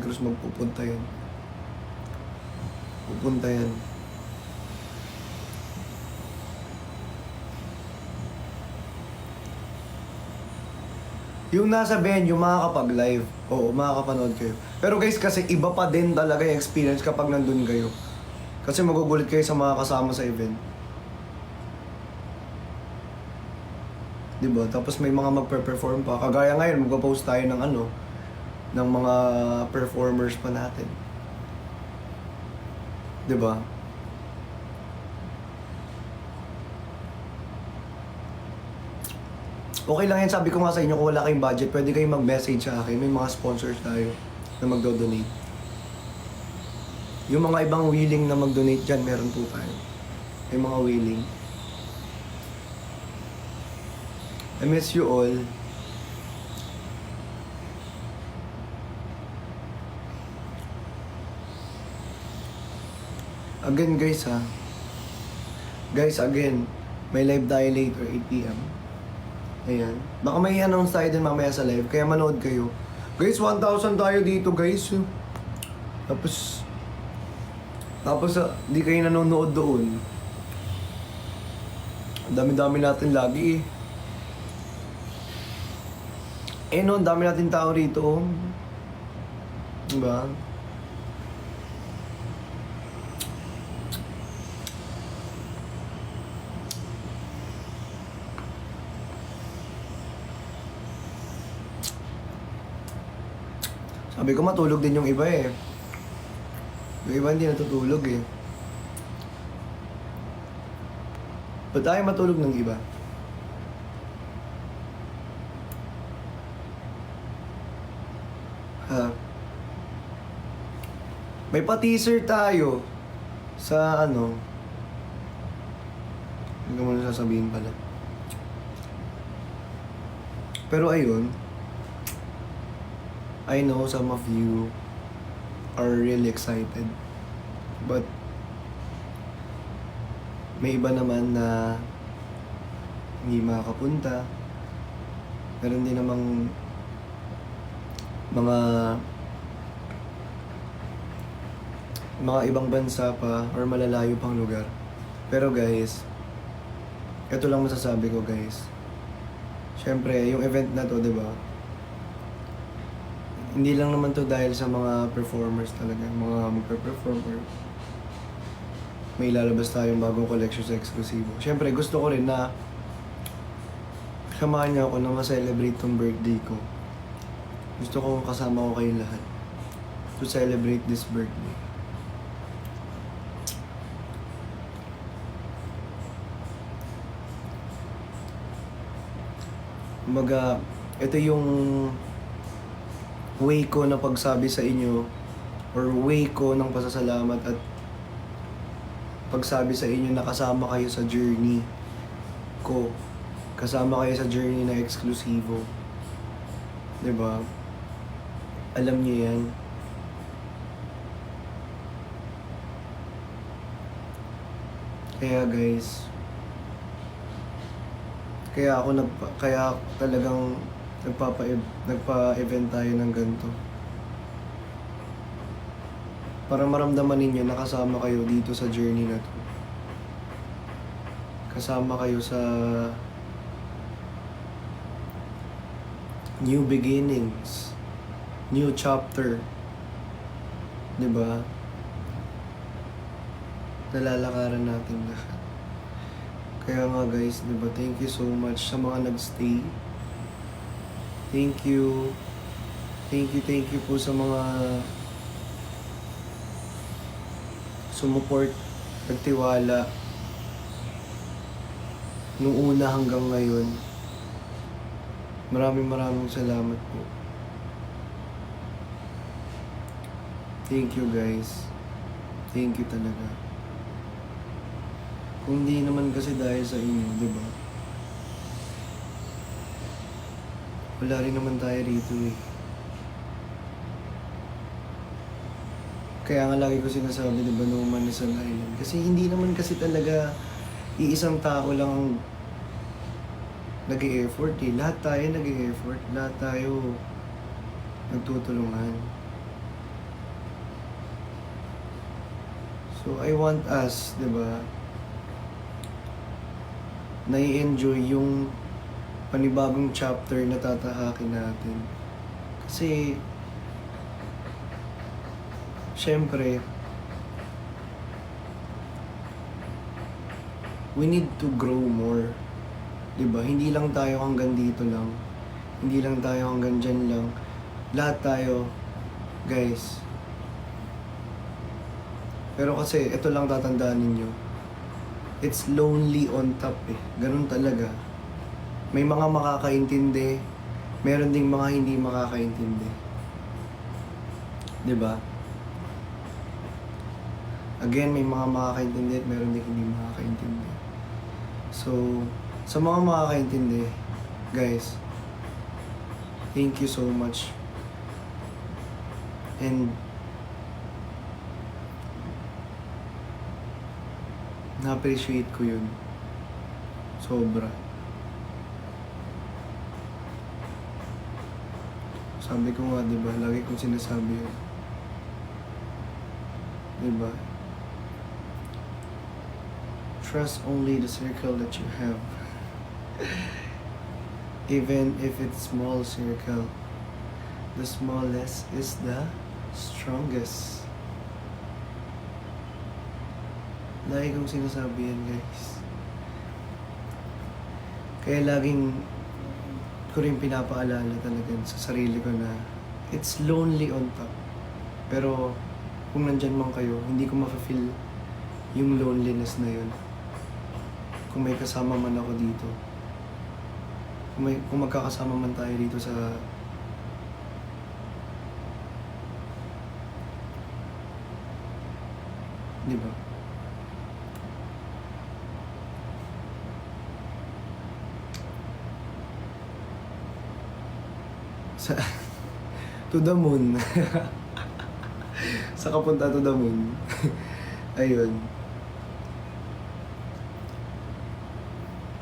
Cruz magpupunta yan. Pupunta yan. Yung nasa venue, makakapag-live. Oo, makakapanood kayo. Pero guys, kasi iba pa din talaga yung experience kapag nandun kayo. Kasi magugulit kayo sa mga kasama sa event. Diba? Tapos may mga magpe-perform pa. Kagaya ngayon, magpo-post tayo ng ano, ng mga performers pa natin. Diba? Okay lang yan, sabi ko nga sa inyo, kung wala kayong budget, pwede kayong mag-message sa akin. May mga sponsors tayo na magdo-donate. Yung mga ibang willing na mag-donate dyan, meron po tayo. May mga willing. I miss you all. Again guys ha. Guys, again, may live tayo later, 8 p.m. Ayan. Baka may announce tayo din mamaya sa live, kaya manood kayo. Guys, 1,000 tayo dito guys. Tapos di kayo nanonood doon. Ang dami-dami natin lagi eh. No, ang dami natin tao rito. Diba? Sabi ko matulog din yung iba eh. Yung iba hindi natutulog eh. Ba't tayo matulog ng iba? Ha? May pa-teaser tayo sa ano. Hindi ko muna sasabihin pala. Pero ayun, I know some of you are really excited. But may iba naman na hindi makakapunta. Meron din namang mga ibang bansa pa or malalayo pang lugar. Pero guys, ito lang masasabi ko guys. Siyempre, yung event na to, 'di ba? Hindi lang naman to dahil sa mga performers talaga, mga magpe-performer. May ilalabas tayong bagong collection sa eksklusibo. Siyempre, gusto ko rin na samahan niyo ako na ma-celebrate tong birthday ko. Gusto ko kasama ko kayong lahat to celebrate this birthday. Kumbaga, ito yung way ko na pagsabi sa inyo or way ko ng pasasalamat at pagsabi sa inyo na kasama kayo sa journey ko. Kasama kayo sa journey na eksklusibo. 'Di ba? Alam niyo 'yan. Kaya guys, kaya talagang nagpa-event tayo ng ganito. Para maramdaman ninyo na kasama kayo dito sa journey na to. Kasama kayo sa new beginnings, new chapter. 'Di ba? Nalalakaran natin lahat. Kaya nga guys, 'di ba? Thank you so much sa mga nagstay. Thank you. Thank you po sa mga sumuport, nagtiwala nung una hanggang ngayon. Maraming salamat po. Thank you guys. Thank you talaga. Kung hindi naman kasi dahil sa inyo, di ba? Wala rin naman tayo rito eh. Kaya nga lagi ko sinasabi, di ba, no man is an island. Kasi hindi naman kasi talaga iisang tao lang nag-e-effort eh. Lahat tayo nag-e-effort. Lahat tayo nagtutulungan. So, I want us, di ba, nai-enjoy yung panibagong chapter na tatahakin natin. Kasi, syempre, we need to grow more. Diba? Hindi lang tayo hanggang dito lang. Hindi lang tayo hanggang dyan lang. Lahat tayo, guys. Pero kasi, ito lang tatandaan ninyo. It's lonely on top eh. Ganun talaga. May mga makakaintindi, meron ding mga hindi makakaintindi. Diba? Again, may mga makakaintindi at meron ding hindi makakaintindi. So, sa mga makakaintindi, guys, thank you so much. And na-appreciate ko yun. Sobra. Sabi ko nga, diba? Lagi kong sinasabi yun. Diba? Trust only the circle that you have. Even if it's small circle, the smallest is the strongest. Lagi kong sinasabi yan, guys. Kaya laging ko rin pinapaalala talaga sa sarili ko na it's lonely on top. Pero kung nandyan man kayo, hindi ko ma-feel yung loneliness na yun. Kung may kasama man ako dito. Kung magkakasama man tayo dito sa di ba? Sa to the moon. Sa kapunta to the moon. Ayun.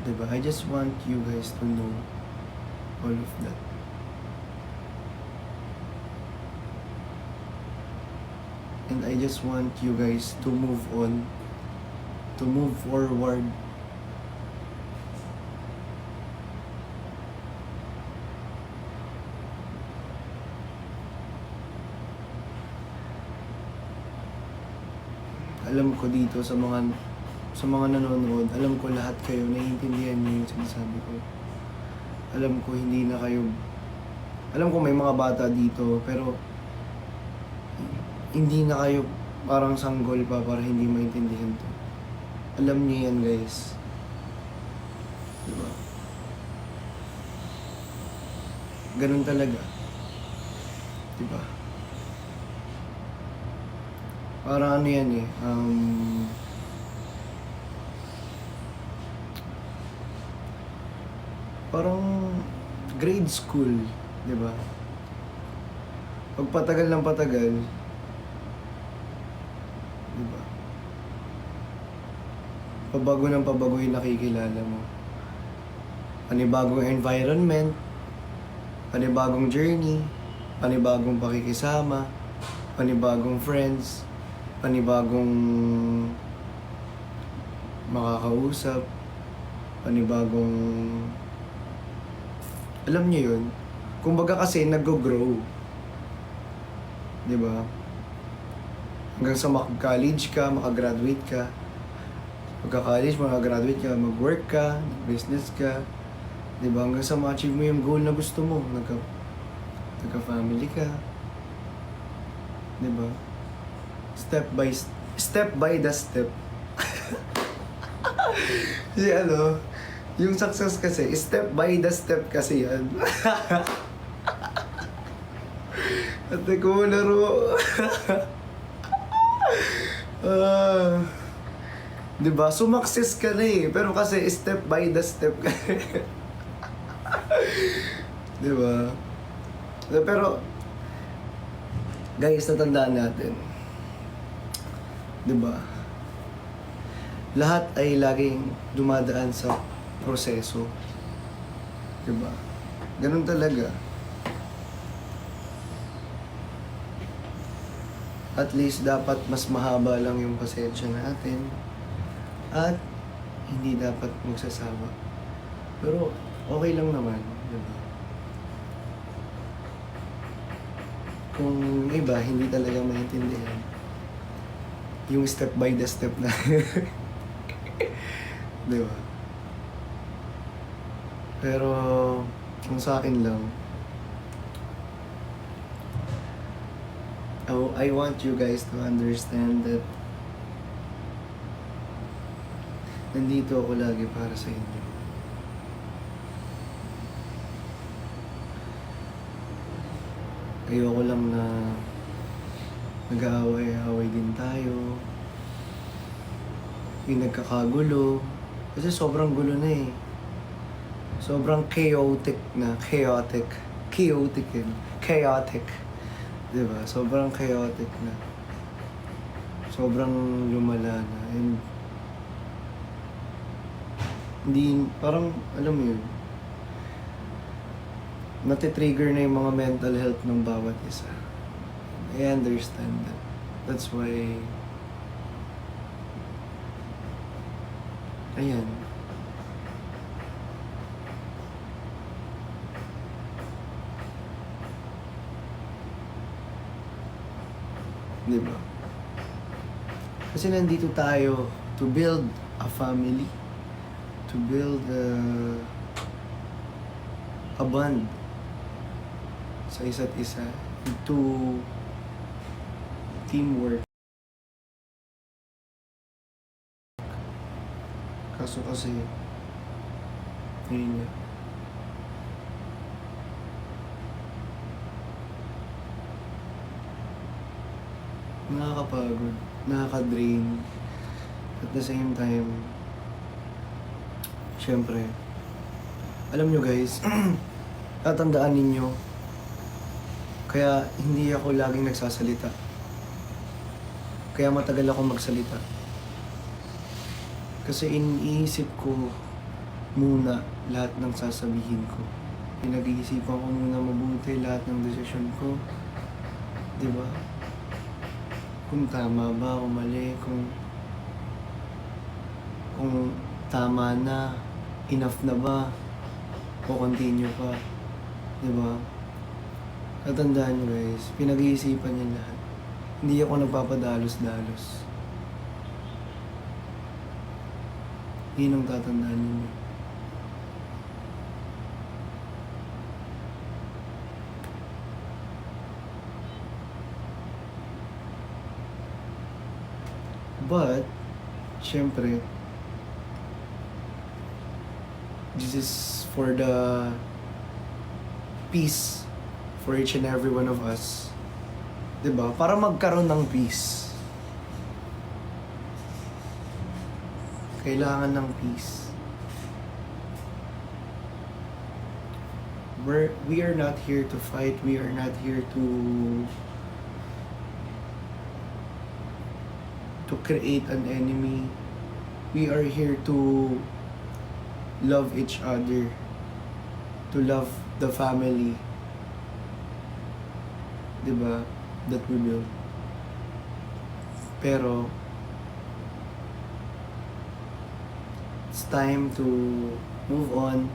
Diba? I just want you guys to know all of that. And I just want you guys to move on, to move forward. Alam ko dito sa mga nanonood, alam ko lahat kayo naiintindihan niyo yung sinasabi ko. Alam ko hindi na kayo, alam ko may mga bata dito, pero hindi na kayo parang sanggol pa para hindi maintindihan to. Alam niyo yan, guys. Diba? Ganun talaga. Diba? Parang ano yan eh, parang grade school, di ba? Pag patagal ng patagal, di ba? Pabago ng pabago yung nakikilala mo. Panibagong environment, panibagong journey, panibagong pakikisama, panibagong friends, panibagong makakausap, panibagong alam niyo yun. Kumbaga kasi nag-grow. 'Di ba? Hanggang sa mag-college ka, makagraduate ka. Pagka-college, makagraduate ka, mag-work ka, business ka. 'Di ba? Hanggang sa ma-achieve mo yung goal na gusto mo, nagka-family ka. 'Di ba? Step by the step. Kasi ano, yung success kasi, step by the step kasi yan. Ate ko laro. Diba? Sumakses ka na eh. Pero kasi step by the step ka. Diba? Pero, guys, natandaan natin. Diba? Lahat ay laging dumadaan sa proseso. Diba? Ganun talaga. At least dapat mas mahaba lang yung pasensya natin. At hindi dapat magsasawa. Pero okay lang naman, diba? Kung iba, hindi talaga maintindihan. Yung step by the step na. Diba? Pero, kung sa akin lang, I want you guys to understand that nandito ako lagi para sa inyo. Ayoko lang na nag-aaway-aaway din tayo. Yung nagkakagulo. Kasi sobrang gulo na eh. Sobrang chaotic na. Chaotic. Chaotic yun. Chaotic. Diba? Sobrang chaotic na. Sobrang lumala na. And hindi, parang, alam mo yun, natitrigger na yung mga mental health ng bawat isa. I understand that. That's why, ayan. Diba? Kasi nandito tayo to build a family, to build a bond sa isa't isa, to teamwork. Kaso kasi, yun nga. Nakakapagod, nakaka-drain. At the same time, syempre, alam nyo guys, tatandaan ninyo, kaya hindi ako laging nagsasalita. Kaya matagal ako magsalita. Kasi iniisip ko muna lahat ng sasabihin ko. Pinag-iisipan ko muna mabuti lahat ng desisyon ko. Diba? Kung tama ba o mali, kung tama na, enough na ba, o continue pa. Diba? Tatandaan nyo guys, pinag-iisipan niyo lahat. Hindi ako nagpapadalos-dalos. Yun ang tatandaan niyo. But, syempre, this is for the peace for each and every one of us. Diba? Para magkaroon ng peace. Kailangan ng peace. We are not here to fight. We are not here to create an enemy. We are here to love each other, to love the family, diba, that we build. Pero it's time to move on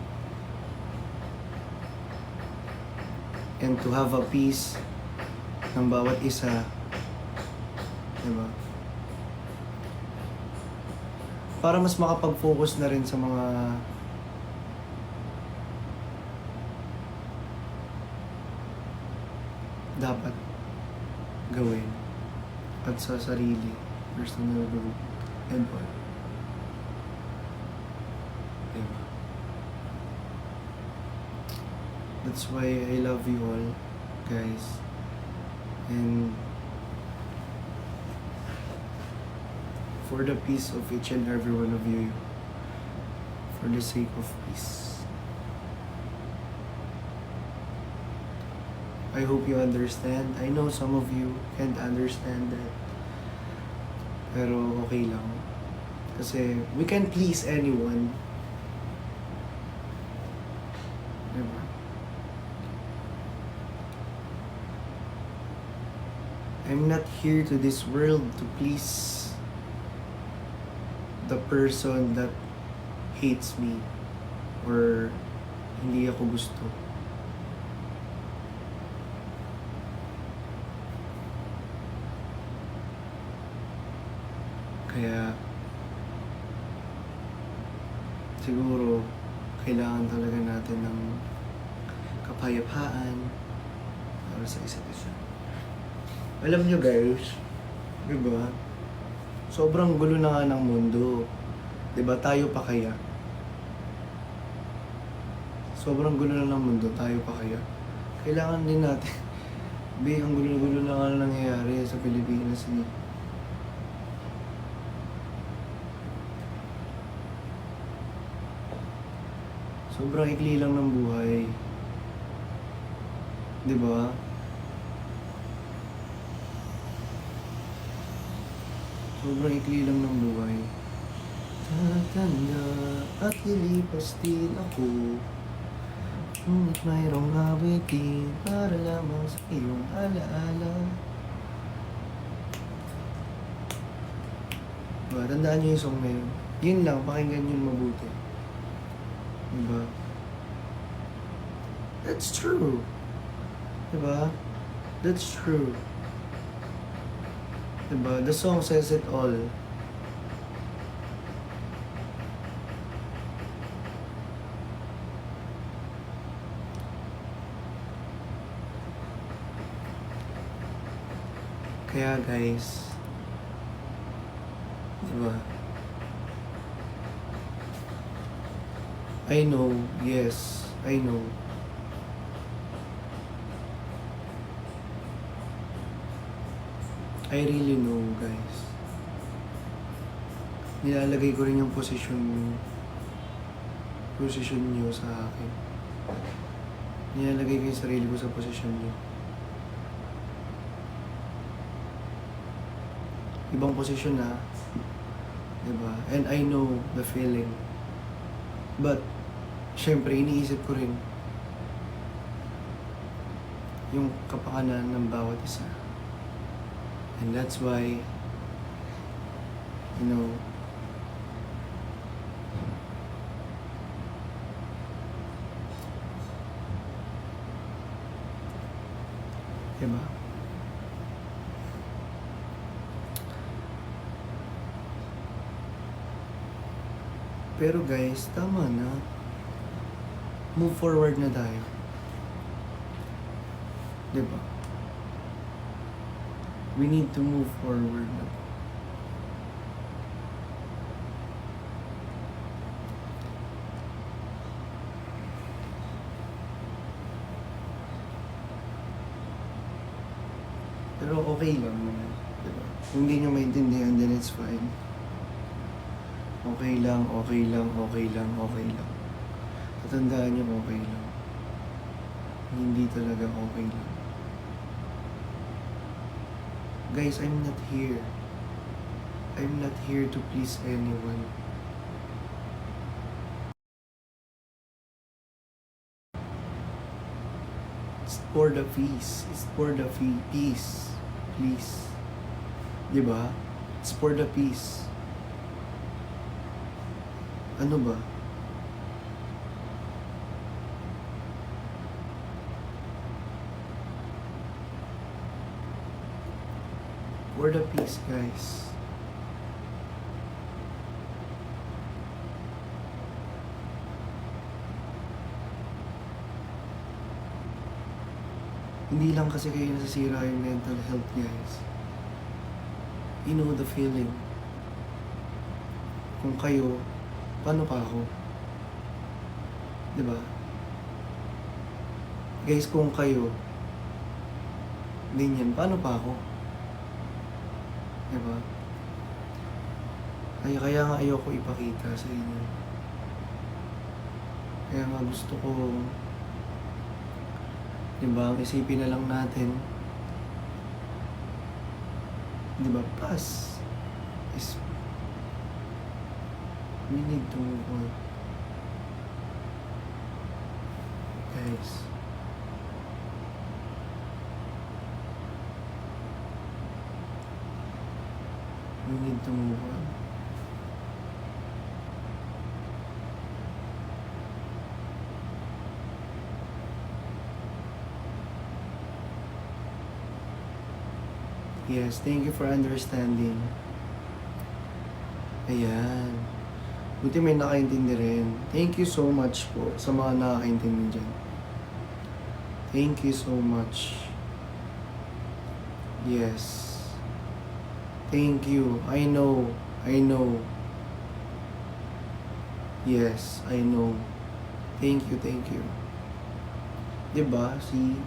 and to have a peace ng bawat isa, diba? Para mas makapag-focus na rin sa mga dapat gawin at sa sarili, personal growth, and all. Diba? That's why I love you all, guys. And for the peace of each and every one of you, for the sake of peace. I hope you understand. I know some of you can't understand that. Pero okay lang. Kasi we can please anyone. Diba? I'm not here to this world to please the person that hates me or hindi ako gusto. Kaya siguro kailangan talaga natin ng kapayapaan para sa isa't isa. Alam nyo guys, di ba? Sobrang gulo na nga ng mundo. Di ba? Tayo pa kaya? Sobrang gulo na ng mundo. Tayo pa kaya? Kailangan din natin. Ang gulo-gulo na nga nangyayari sa Pilipinas. Sobrang ikli lang ng buhay. Di ba? Sobrang ikli lang ng buhay. Tatanda at lilipas din ako. Ngunit mayroong awitin para lamang sa iyong alaala. Diba? Tandaan niyo yung song na yun. Yun lang, pakinggan yun mabuti. Diba? That's true. Diba? That's true. Diba? The song says it all. Kaya guys, diba? I know, yes, I know. I really know, guys. Nilalagay ko rin yung posisyon niyo sa akin. Nilalagay ko yung sarili ko sa posisyon niyo. Ibang posisyon na, diba? And I know the feeling. But, syempre, iniisip ko rin yung kapakanan ng bawat isa. And that's why, you know, diba? Pero guys, tama na. Move forward na tayo. Diba? We need to move forward na. Pero okay lang naman. Diba? Kung hindi nyo maintindihan, then it's fine. Okay lang, okay lang, okay lang, okay lang. Tatandaan nyo, okay lang. Hindi talaga okay lang. Guys, I'm not here. I'm not here to please anyone. It's for the peace. It's for the peace. Please. Diba? It's for the peace. Ano ba? For the peace, guys. Hindi lang kasi kayo nasasira yung mental health, guys. You know the feeling. Kung kayo, paano pa ako? Diba? Guys, kung kayo, ganyan, paano pa ako? Diba? Kaya nga ayoko ipakita sa inyo. Kaya nga gusto ko, diba, isipin na lang natin, diba, past is, we need to move on. Guys. We need to move on. Yes, thank you for understanding. Ayan. Buti may nakaintindi rin. Thank you so much po sa mga nakakaintindi dyan. Thank you so much. Yes. Thank you. I know. I know. Yes, I know. Thank you, thank you. Diba? See?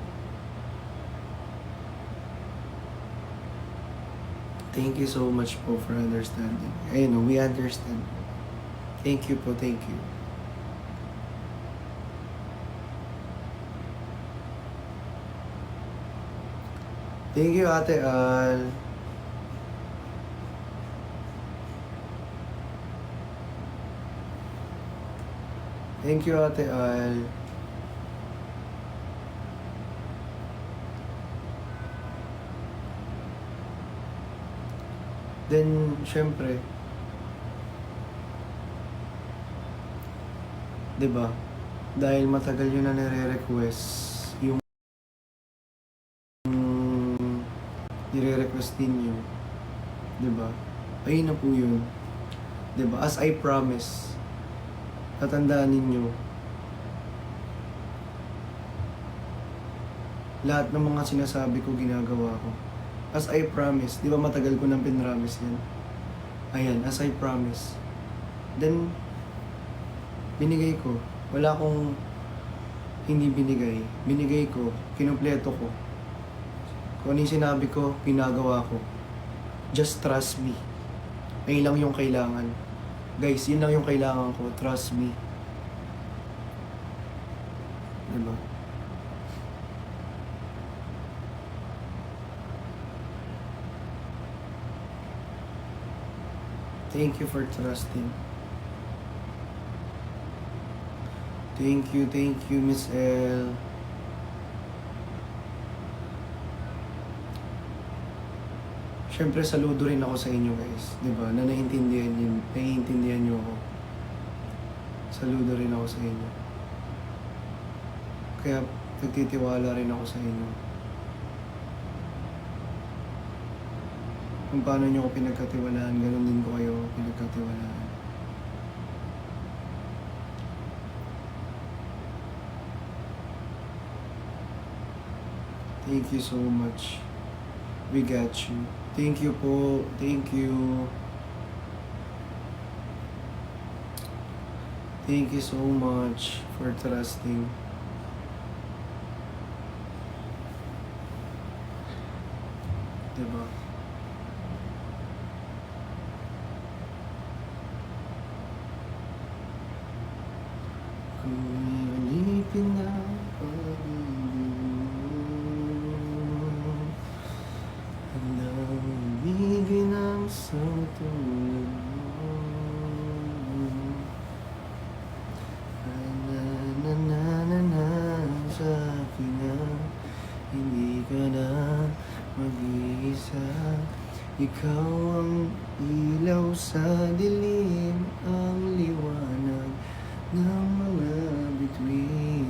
Thank you so much po for understanding. I know, we understand. Thank you po, thank you. Thank you, Ate Al. Thank you, Ate Al. Then, syempre, 'di ba? Dahil matagal yun na nire-request yung nire-request ninyo, 'di ba? Ayun na po yun. 'Di ba? As I promise, tatandaan ninyo, lahat ng mga sinasabi ko ginagawa ko. As I promise, 'di ba matagal ko nang pinramis yan? Ayan, as I promise. Then, binigay ko. Wala akong hindi binigay. Binigay ko, kinumpleto ko. Kung ano yung sinabi ko, ginagawa ko. Just trust me. Ayun lang yung kailangan. Guys, yun lang yung kailangan ko. Trust me. Diba? Thank you for trusting. Thank you, Miss L. Siyempre, saludo rin ako sa inyo, guys. Diba? Na naiintindihan nyo ako. Saludo rin ako sa inyo. Kaya, nagtitiwala rin ako sa inyo. Kung paano nyo ako pinagkatiwalaan, ganun din ko kayo pinagkatiwalaan. Thank you so much. We got you. Thank you po. Thank you. Thank you so much for trusting. Diba? Kung alipin na sa tulad mo. Na sa akin na hindi ka na mag-iisa. Ikaw ang ilaw sa dilim, ang liwanag ng mga bituin.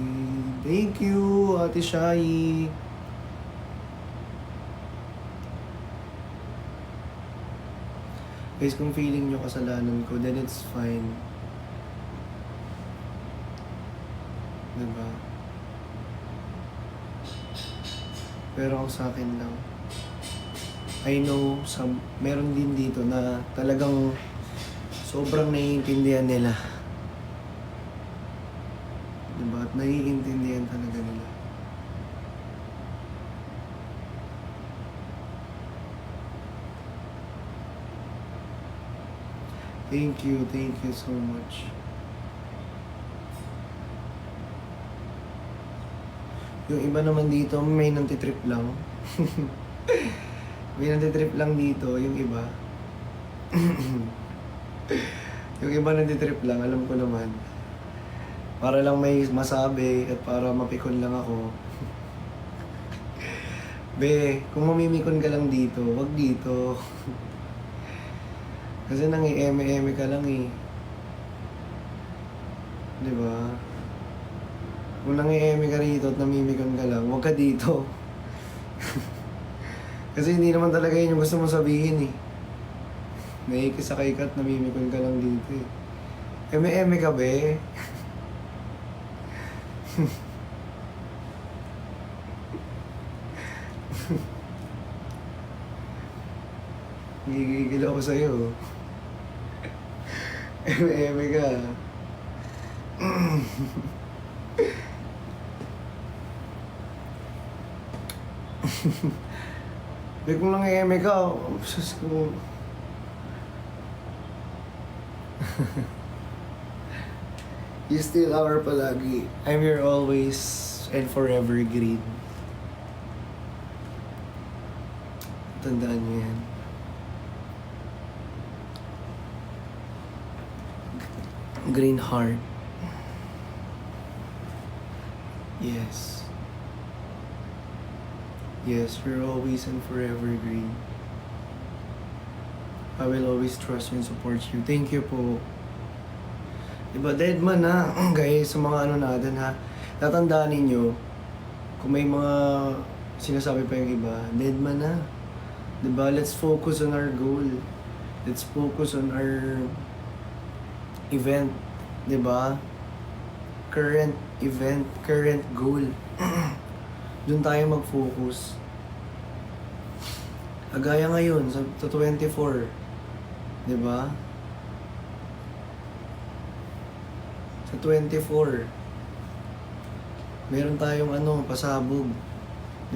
Thank you, Ate Shai. Guys, kung feeling nyo kasalanan ko, then it's fine. Diba? Pero ang sa akin lang, I know, meron din dito na talagang sobrang naiintindihan nila. Diba? At naiintindihan talaga nila. Thank you so much. Yung iba naman dito, may nantitrip lang. May nantitrip lang dito, yung iba. Yung iba nantitrip lang, alam ko naman. Para lang may masabi at para mapikon lang ako. Be, kung mamimikon ka lang dito, wag dito. Kasi nangi-eme-eme ka lang eh. Di ba? Kung nangi-eme ka rito at namimikon ka lang, huwag ka dito. Kasi hindi naman talaga yun yung gusto mong sabihin eh. Naikisakay ka at namimikon ka lang dito eh. Eme-eme ka be. Gigigil ako sa'yo. Eme-eme ka. Kung lang eme ka, sus ko. You still our palagi. I'm your always and forever green. Tandaan niyo yan. Green heart. Yes. Yes, we're always and forever green. I will always trust you and support you. Thank you po. Diba, dead man na, guys, sa mga ano natin ha. Tatandaan ninyo, kung may mga sinasabi pa yung iba, dead man na. Diba, let's focus on our goal. Let's focus on our event. Diba? Current event, current goal. Doon tayo mag-focus. Agaya ngayon, sa 24. Diba? Sa 24, meron tayong pasabog.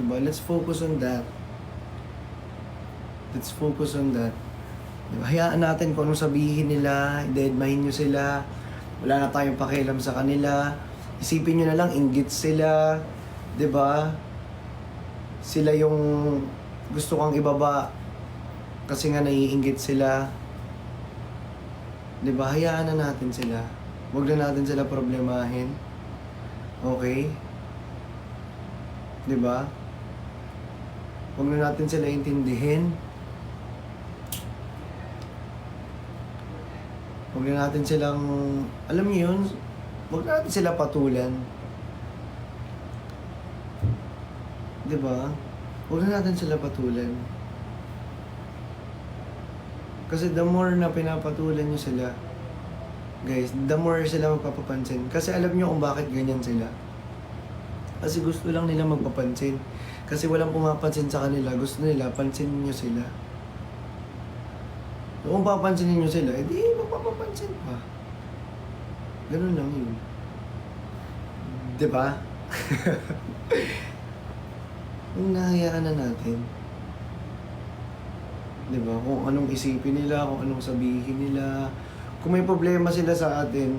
Diba? Let's focus on that. Let's focus on that. Diba? Hayaan natin kung anong sabihin nila, deadmine nyo sila, wala na tayong pakialam sa kanila. Isipin nyo na lang, inggit sila. Diba? Sila yung gusto kang ibaba kasi nga naiinggit sila. Diba? Hayaan na natin sila. Huwag na natin sila problemahin. Okay? Diba? Huwag na natin sila intindihin. Huwag na natin silang, alam niyo yun, huwag na natin sila patulan. Diba? Huwag na natin sila patulan. Kasi the more na pinapatulan nyo sila, guys, the more sila magpapapansin. Kasi alam nyo kung bakit ganyan sila. Kasi gusto lang nila magpapansin. Kasi walang pumapansin sa kanila. Gusto nila, pansinin nyo sila. Kung papansinin nyo sila, edi magpapapansin pa. Ganun lang yun. Diba? Kung nahayaan na natin. Diba? Kung anong isipin nila, kung anong sabihin nila, kung may problema sila sa atin,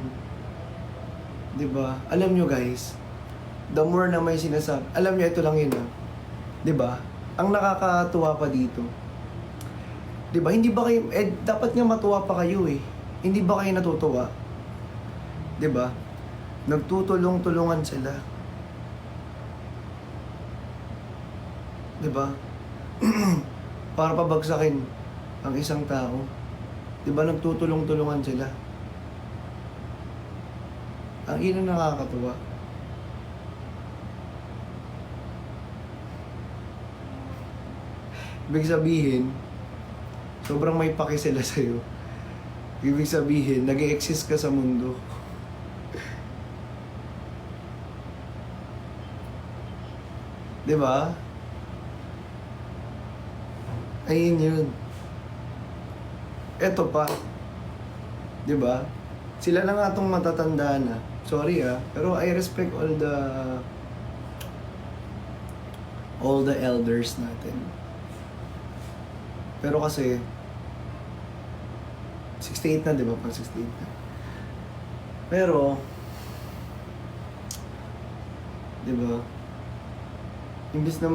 di ba? Alam nyo guys, the more na may sinasabi, alam nyo ito lang yun ha. Di ba? Ang nakakatuwa pa dito, di ba? Hindi ba kayo, dapat nga matuwa pa kayo eh. Hindi ba kayo natutuwa? Di ba? Nagtutulong-tulungan sila. Di ba? Para pabagsakin ang isang tao. Diba nagtutulong-tulungan sila? Ang ina nakakatuwa. Ibig sabihin, sobrang may paki sila sa'yo. Ibig sabihin, nag-e-exist ka sa mundo. Diba? Ayun yun. Eto pa, di ba? Sila na nga itong matatanda na. Sorry pero I respect all the elders natin. Pero kasi 68 na, di ba? Pang 68 na. Pero di ba? Imbis na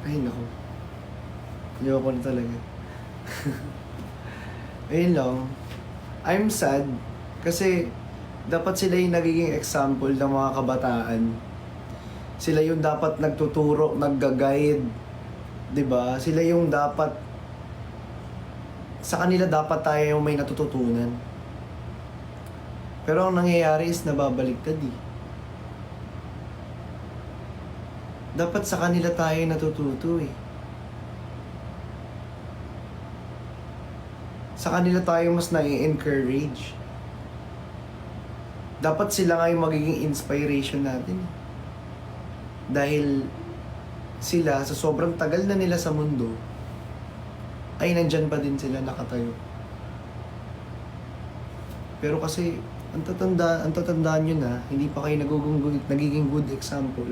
ay nako. Ayoko na talaga. Ayun lang. I'm sad kasi dapat sila yung nagiging example ng mga kabataan. Sila yung dapat nagtuturo, nagga-guide. 'Di ba? Sila yung dapat sa kanila dapat tayo yung may natututunan. Pero ang nangyayari is nababaliktad eh. Dapat sa kanila tayo natututo eh. Sa kanila tayo mas nai-encourage. Dapat sila nga yung magiging inspiration natin. Dahil sila, sa sobrang tagal na nila sa mundo, ay nandyan pa din sila nakatayo. Pero kasi, ang tatandaan nyo na, hindi pa kayo nagiging good example.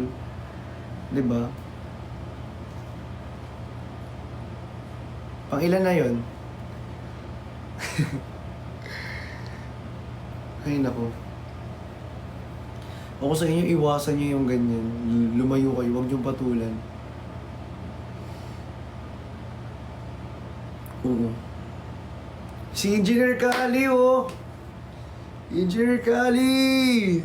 Diba? Pang ilan na yun? Ay nako. Ako sa inyo, iwasan nyo yung ganyan. Lumayo kayo, huwag nyo patulan. Oo. Si Engineer Kali, oh! Engineer Kali!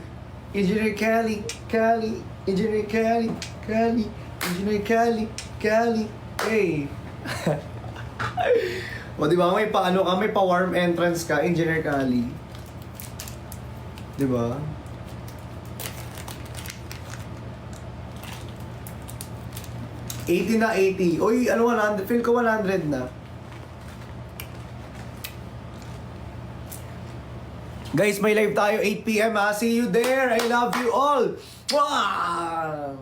Engineer Kali, Kali, Engineer Kali, Kali, Engineer Kali, Kali. Hey! O diba, may paano ka, may pa-warm entrance ka, Engineer Kali. Diba? $80 na 80. Uy, ano 100? Feel ko 100 na. Guys, may live tayo 8 PM ha. See you there. I love you all. Wow!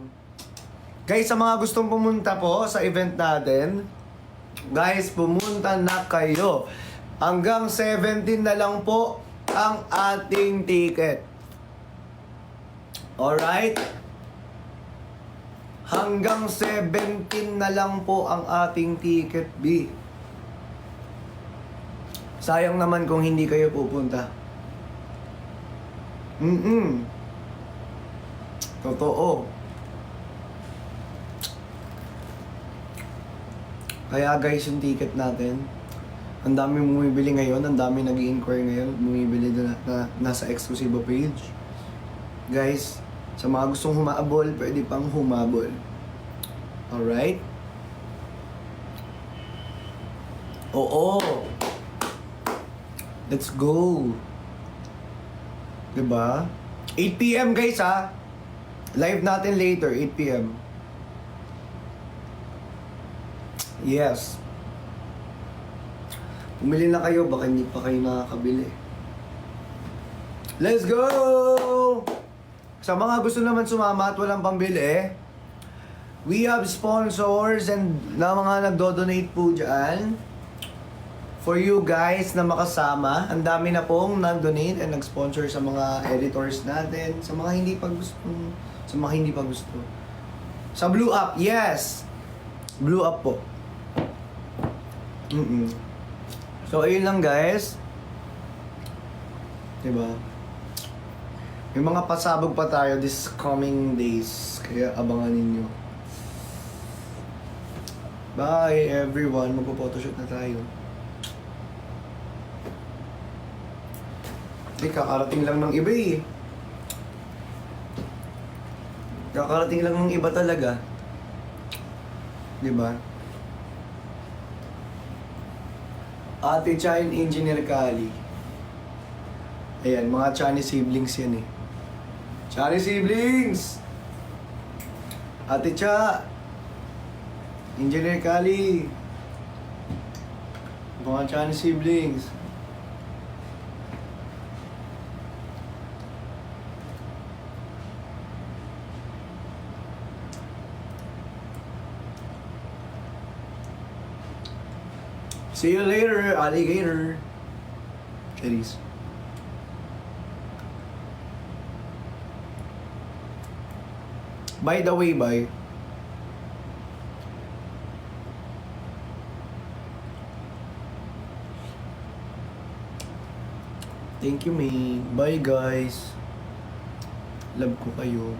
Guys, sa mga gustong pumunta po sa event natin, guys, pumunta na kayo. Hanggang 17 na lang po ang ating ticket. Alright? Hanggang 17 na lang po ang ating ticket, B. Sayang naman kung hindi kayo pupunta. Totoo. Kaya guys, yung ticket natin, ang dami bumibili ngayon, ang dami nag-i-inquire ngayon, bumibili na nasa exclusive page. Guys, sa mga gustong humabol, pwede pang humabol. Alright? Oo! Let's go! Diba? 8 PM guys ha! Live natin later, 8 PM. Yes. Pumili na kayo, baka hindi pa kayo nakakabili. Let's go! Sa mga gusto naman sumama at walang pambili, we have sponsors and na mga nagdo-donate po dyan for you guys na makasama. Ang dami na pong nag-donate and nag-sponsor sa mga editors natin, sa mga hindi pa gusto. Sa Blue Up, yes! Blue Up po. So, ayun lang guys. Diba? May mga pasabog pa tayo this coming days. Kaya abangan ninyo. Bye everyone. Magpo-photoshoot na tayo. Kakarating lang ng iba eh. Kakarating lang ng iba talaga. Diba? Ate Cha and Engineer Kali. Ayan, mga Chinese siblings yan eh. Chinese siblings! Ate Cha! Engineer Kali! Mga Chinese siblings. See you later, alligator. Cherries. By the way, bye. Thank you, May. Bye, guys. Love ko kayo.